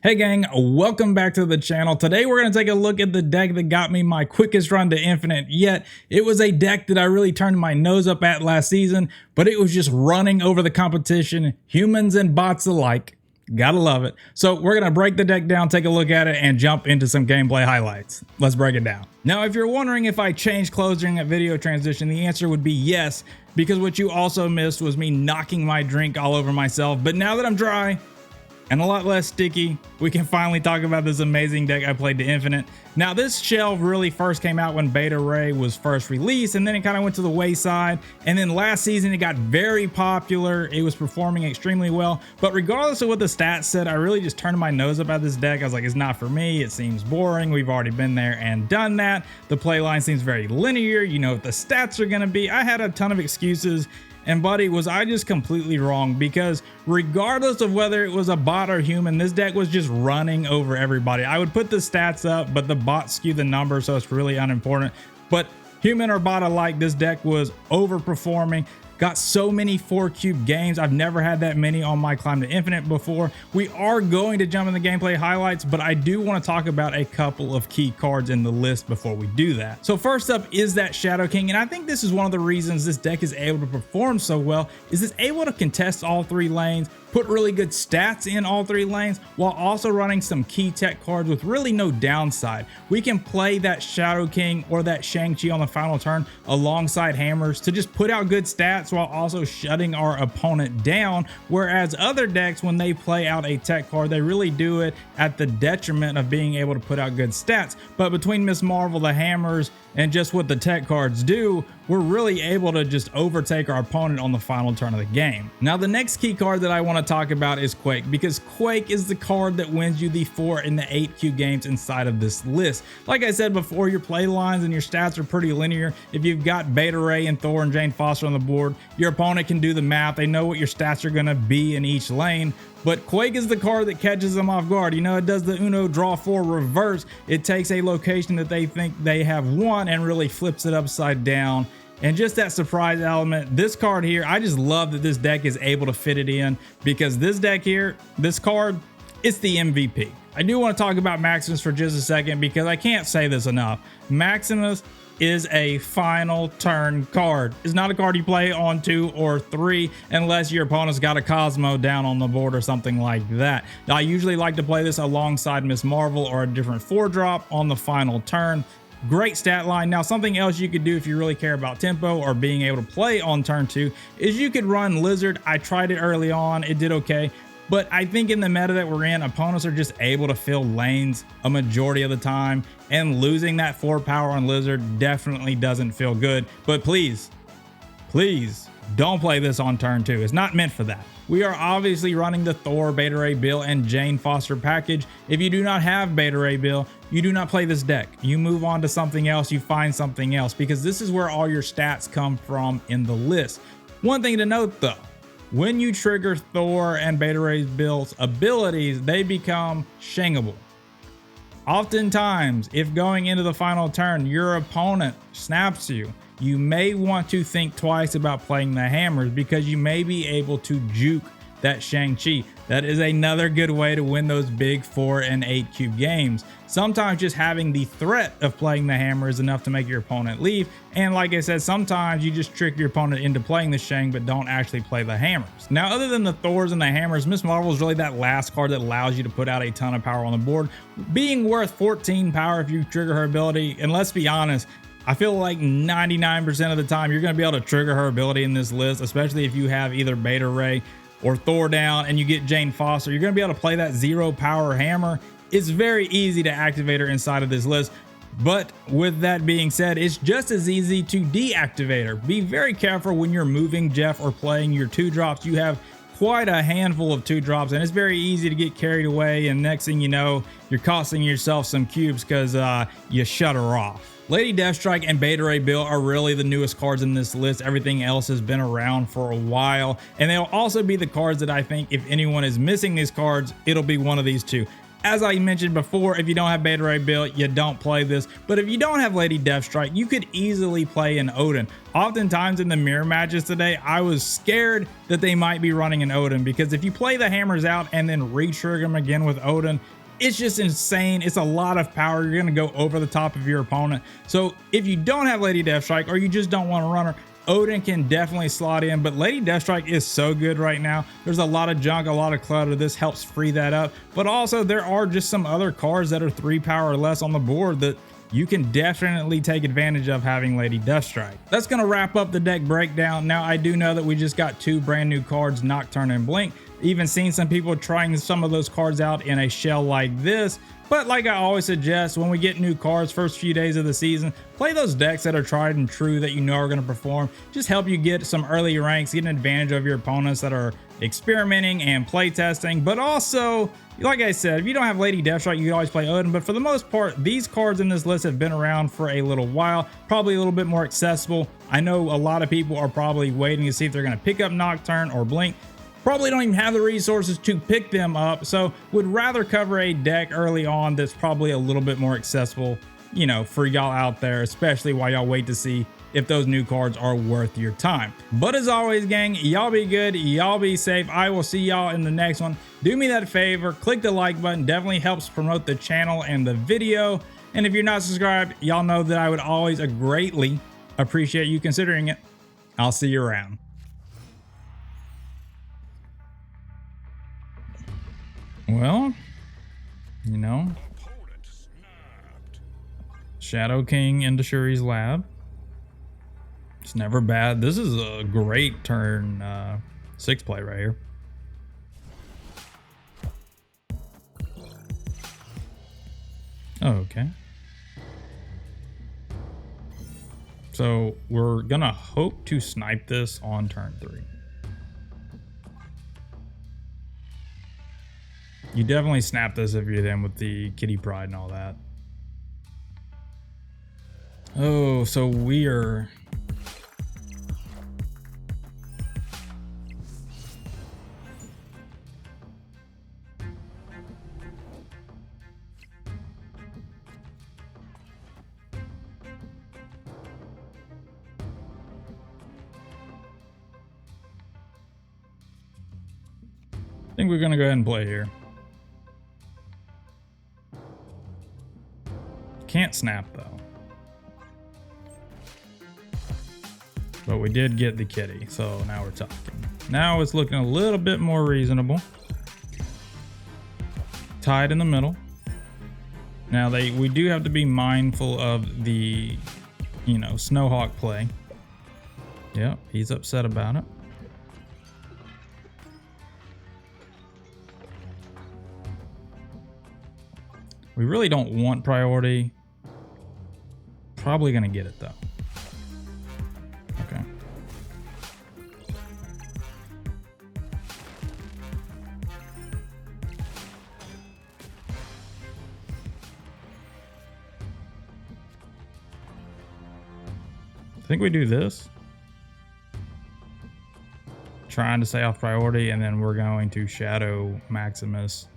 Hey gang, welcome back to the channel. Today we're going to take a look at the deck that got me my quickest run to infinite yet. It was a deck that I really turned my nose up at last season, but it was just running over the competition, humans and bots alike. Gotta love it. So we're going to break the deck down, take a look at it, and jump into some gameplay highlights. Let's break it down. Now, if you're wondering if I changed clothes during that video transition, the answer would be yes, because what you also missed was me knocking my drink all over myself. But now that I'm dry and a lot less sticky, we can finally talk about this amazing deck I played to infinite. Now, this shell really first came out when Beta Ray was first released, and then it kind of went to the wayside. And then last season, it got very popular. It was performing extremely well. But regardless of what the stats said, I really just turned my nose up at this deck. I was like, it's not for me. It seems boring. We've already been there and done that. The play line seems very linear. You know what the stats are going to be. I had a ton of excuses. And buddy, was I just completely wrong, because regardless of whether it was a bot or human, this deck was just running over everybody. I would put the stats up, but the bots skew the numbers, so it's really unimportant. But human or bot alike, this deck was overperforming. Got so many 4-cube games. I've never had that many on my climb to infinite before. We are going to jump in the gameplay highlights, but I do want to talk about a couple of key cards in the list before we do that. So first up is that Shadow King, and I think this is one of the reasons this deck is able to perform so well, is it's able to contest all three lanes, put really good stats in all three lanes, while also running some key tech cards with really no downside. We can play that Shadow King or that Shang-Chi on the final turn alongside hammers to just put out good stats while also shutting our opponent down, whereas other decks, when they play out a tech card, they really do it at the detriment of being able to put out good stats. But between Ms. Marvel, the hammers, and just what the tech cards do, we're really able to just overtake our opponent on the final turn of the game. Now, the next key card that I want to talk about is Quake, because Quake is the card that wins you the 4 and the 8Q games inside of this list. Like I said before, your play lines and your stats are pretty linear. If you've got Beta Ray and Thor and Jane Foster on the board, your opponent can do the math. They know what your stats are going to be in each lane. But Quake is the card that catches them off guard. You know, it does the Uno draw 4 reverse. It takes a location that they think they have won and really flips it upside down. And just that surprise element, this card here, I just love that this deck is able to fit it in, because this deck here, this card, it's the MVP. I do want to talk about Maximus for just a second, because I can't say this enough. Maximus is a final turn card. It's not a card you play on 2 or 3 unless your opponent's got a Cosmo down on the board or something like that. Now, I usually like to play this alongside Ms. Marvel or a different 4-drop on the final turn. Great stat line. Now, something else you could do if you really care about tempo or being able to play on turn 2 is you could run Lizard. I tried it early on. It did okay. But I think in the meta that we're in, opponents are just able to fill lanes a majority of the time, and losing that 4 power on Lizard definitely doesn't feel good. But please, please don't play this on turn 2. It's not meant for that. We are obviously running the Thor, Beta Ray Bill, and Jane Foster package. If you do not have Beta Ray Bill, you do not play this deck. You move on to something else, you find something else, because this is where all your stats come from in the list. One thing to note though, when you trigger Thor and Beta Ray Bill's abilities, they become shangable. Oftentimes, if going into the final turn, your opponent snaps you, you may want to think twice about playing the hammers, because you may be able to juke that Shang-Chi. That is another good way to win those big 4 and 8 cube games. Sometimes just having the threat of playing the hammer is enough to make your opponent leave. And like I said, sometimes you just trick your opponent into playing the Shang, but don't actually play the hammers. Now, other than the Thors and the hammers, Ms. Marvel is really that last card that allows you to put out a ton of power on the board, being worth 14 power if you trigger her ability. And let's be honest, I feel like 99% of the time you're going to be able to trigger her ability in this list, especially if you have either Beta Ray or Thor down and you get Jane Foster. You're going to be able to play that 0 power hammer. It's very easy to activate her inside of this list. But with that being said, it's just as easy to deactivate her. Be very careful when you're moving Jeff or playing your 2-drops. You have quite a handful of 2-drops, and it's very easy to get carried away, and next thing you know, you're costing yourself some cubes because you shut her off. Lady Deathstrike and Beta Ray Bill are really the newest cards in this list. Everything else has been around for a while, and they'll also be the cards that I think if anyone is missing these cards, it'll be one of these two. As I mentioned before, if you don't have Beta Ray Bill, you don't play this. But if you don't have Lady Deathstrike, you could easily play an Odin. Oftentimes in the mirror matches today, I was scared that they might be running an Odin, because if you play the hammers out and then re-trigger them again with Odin, it's just insane. It's a lot of power. You're gonna go over the top of your opponent. So if you don't have Lady Deathstrike, or you just don't want to run her, Odin can definitely slot in, but Lady Deathstrike is so good right now. There's a lot of junk, a lot of clutter. This helps free that up. But also there are just some other cards that are 3 power or less on the board that you can definitely take advantage of having Lady Deathstrike. That's going to wrap up the deck breakdown. Now, I do know that we just got 2 brand new cards, Nocturne and Blink. Even seen some people trying some of those cards out in a shell like this. But like I always suggest, when we get new cards first few days of the season, play those decks that are tried and true that you know are going to perform. Just help you get some early ranks, get an advantage of your opponents that are experimenting and playtesting. But also, like I said, if you don't have Lady Deathstrike, you can always play Odin. But for the most part, these cards in this list have been around for a little while, probably a little bit more accessible. I know a lot of people are probably waiting to see if they're going to pick up Nocturne or Blink. Probably don't even have the resources to pick them up, so would rather cover a deck early on that's probably a little bit more accessible, you know, for y'all out there, especially while y'all wait to see if those new cards are worth your time. But as always, gang, y'all be good, y'all be safe. I will see y'all in the next one. Do me that favor, click the like button, definitely helps promote the channel and the video. And if you're not subscribed, y'all know that I would always greatly appreciate you considering it. I'll see you around. Well, you know, Shadow King into Shuri's lab. It's never bad. This is a great turn 6 play right here. Okay. So we're gonna hope to snipe this on turn 3. You definitely snap this if you're them with the Kitty Pride and all that. Oh, so we're... I think we're gonna go ahead and play here. Can't snap though. But we did get the kitty, so now we're talking. Now it's looking a little bit more reasonable. Tied in the middle. Now we do have to be mindful of the, you know, Snowhawk play. Yep, he's upset about it. We really don't want priority. Probably gonna get it though. Okay. I think we do this. Trying to stay off priority, and then we're going to Shadow Maximus.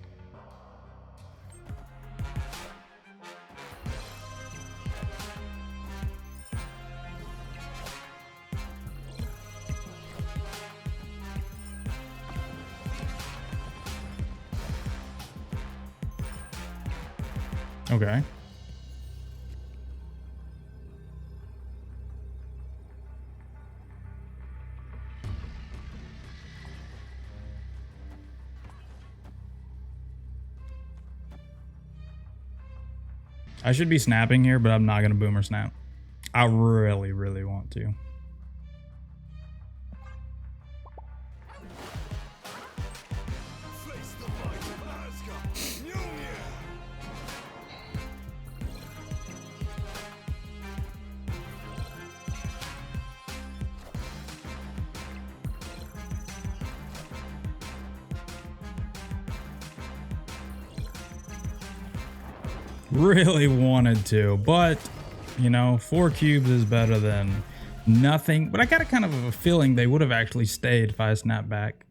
Okay. I should be snapping here, but I'm not going to boomer snap. I really, really want to. Really wanted to, but you know, 4 cubes is better than nothing. But I got a kind of a feeling they would have actually stayed if I snapped back.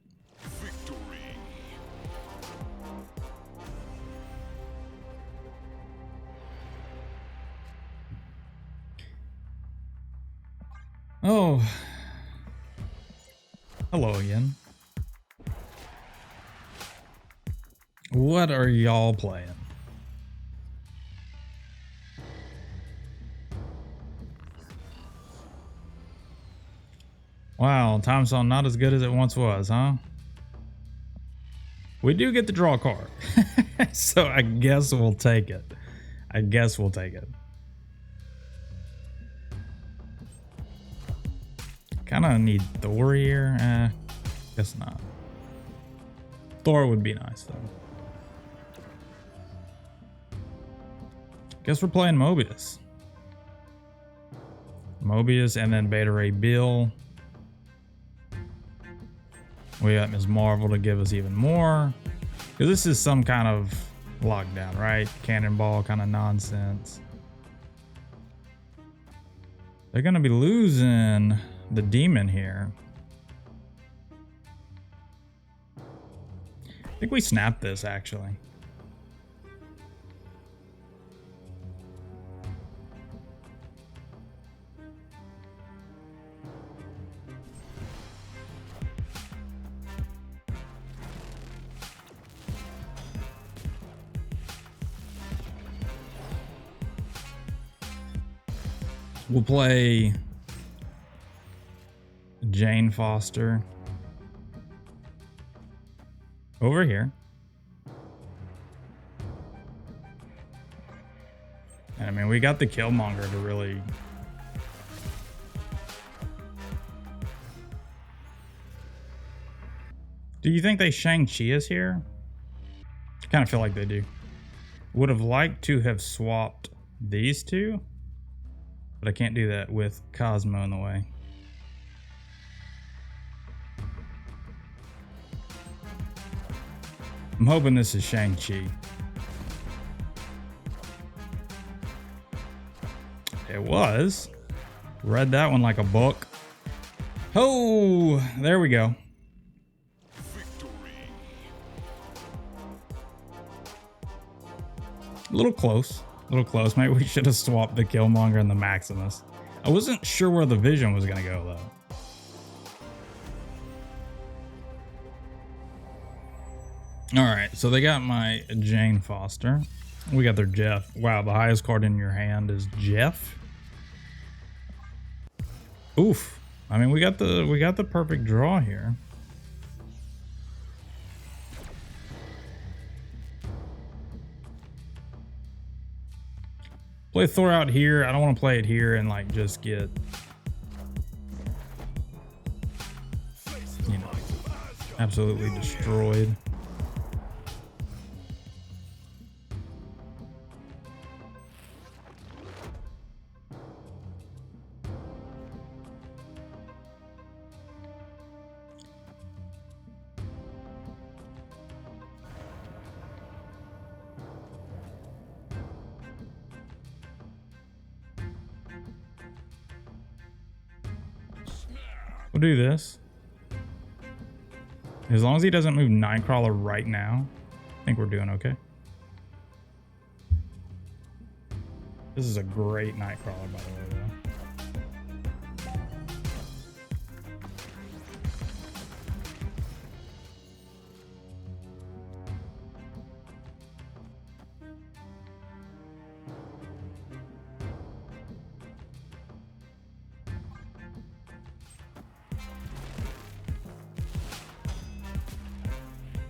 Oh, hello again. What are y'all playing? Wow, time zone not as good as it once was, huh? We do get to draw a card. So I guess we'll take it. I guess we'll take it. Kind of need Thor here. Guess not. Thor would be nice though. Guess we're playing Mobius. Mobius and then Beta Ray Bill. We got Ms. Marvel to give us even more. Because this is some kind of lockdown, right? Cannonball kind of nonsense. They're going to be losing the demon here. I think we snapped this actually. We'll play Jane Foster over here. And I mean, we got the Killmonger to really... Do you think they Shang-Chi is here? I kind of feel like they do. Would have liked to have swapped these two, but I can't do that with Cosmo in the way. I'm hoping this is Shang-Chi. It was. Read that one like a book. Oh, there we go. A little close. A little close. Maybe we should have swapped the Killmonger and the Maximus. I wasn't sure where the Vision was going to go, though. Alright, so they got my Jane Foster. We got their Jeff. Wow, the highest card in your hand is Jeff. Oof. I mean, we got the perfect draw here. Play Thor out here. I don't want to play it here and like just get, you know, absolutely destroyed. We'll do this. As long as he doesn't move Nightcrawler right now, I think we're doing okay. This is a great Nightcrawler, by the way, though.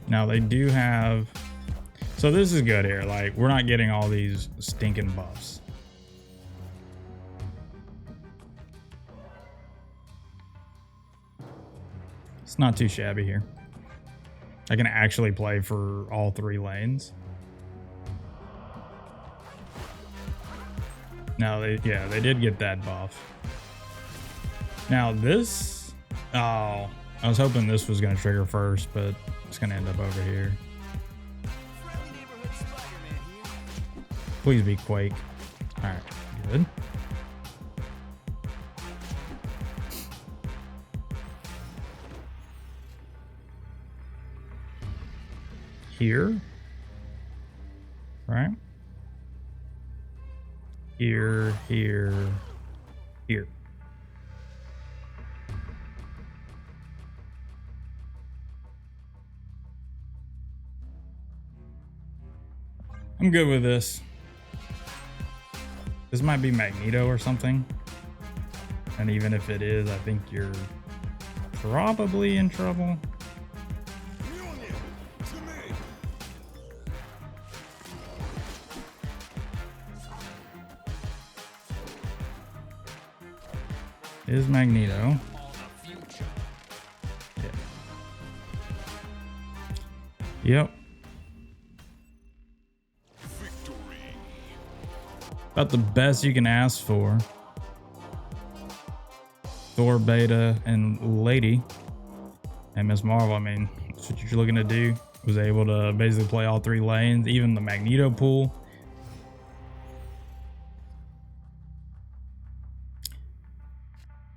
Now they do have, so this is good here. Like, we're not getting all these stinking buffs. It's not too shabby here. I can actually play for all three lanes. Now they did get that buff. Now this, oh, I was hoping this was going to trigger first, but it's going to end up over here. Please be Quake. All right, good. Here, right? Here, here, here. I'm good with this. This might be Magneto or something. And even if it is, I think you're probably in trouble. Is Magneto. Yeah. Yep. About the best you can ask for. Thor, Beta, and Lady. And Miss Marvel, I mean, that's what you're looking to do. Was able to basically play all 3 lanes, even the Magneto pool.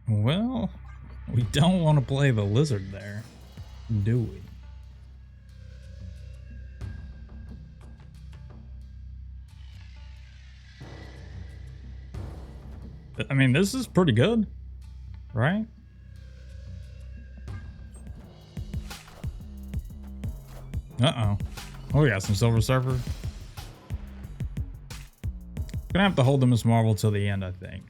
Well, we don't want to play the Lizard there, do we? I mean, this is pretty good, right? Uh-oh. Oh, we got some Silver Surfer. Gonna have to hold the Miss Marvel till the end, I think.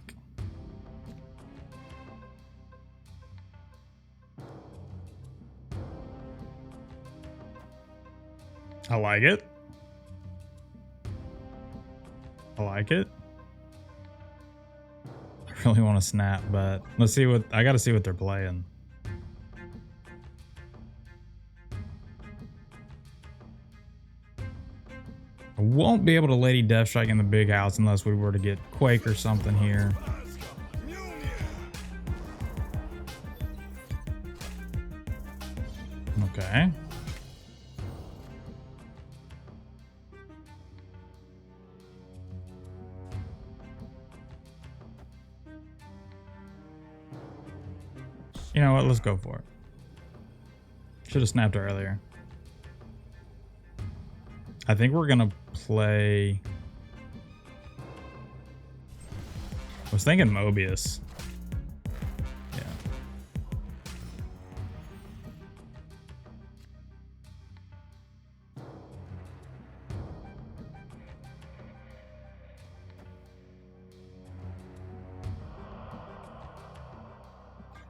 I like it. I like it. I really want to snap, but let's see what I gotta see what they're playing. I won't be able to Lady Deathstrike in the big house unless we were to get Quake or something here. Okay. You know what? Let's go for it. Should have snapped earlier. I think we're gonna play. I was thinking Mobius. Yeah.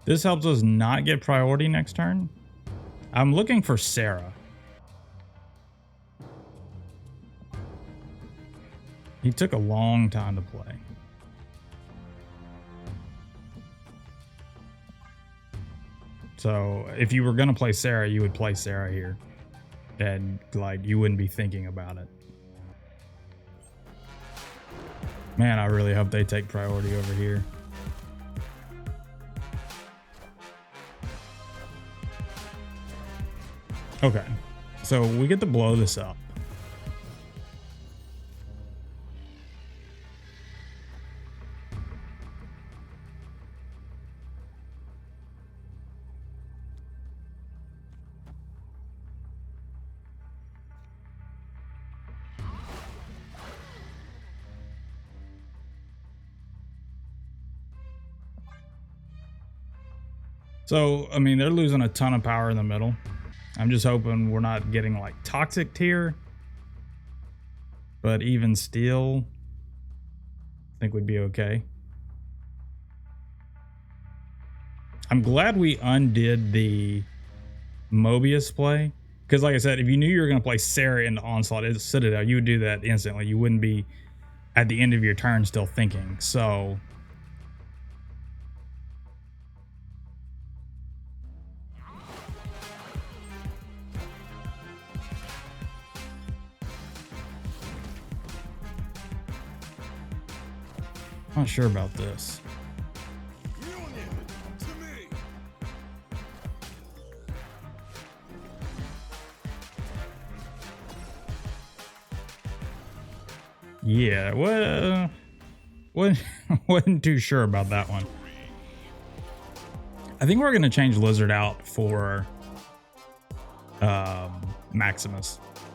This helps us not get priority next turn. I'm looking for Sarah. He took a long time to play. So if you were going to play Sarah, you would play Sarah here. And like, you wouldn't be thinking about it. Man, I really hope they take priority over here. Okay, so we get to blow this up. So, I mean, they're losing a ton of power in the middle. I'm just hoping we're not getting like Toxic Tier. But even still, I think we'd be okay. I'm glad we undid the Mobius play. Because like I said, if you knew you were going to play Sarah into Onslaught as Citadel, you would do that instantly. You wouldn't be at the end of your turn still thinking. So... not sure about this. Yeah, well, wasn't too sure about that one. I think we're gonna change Lizard out for Maximus.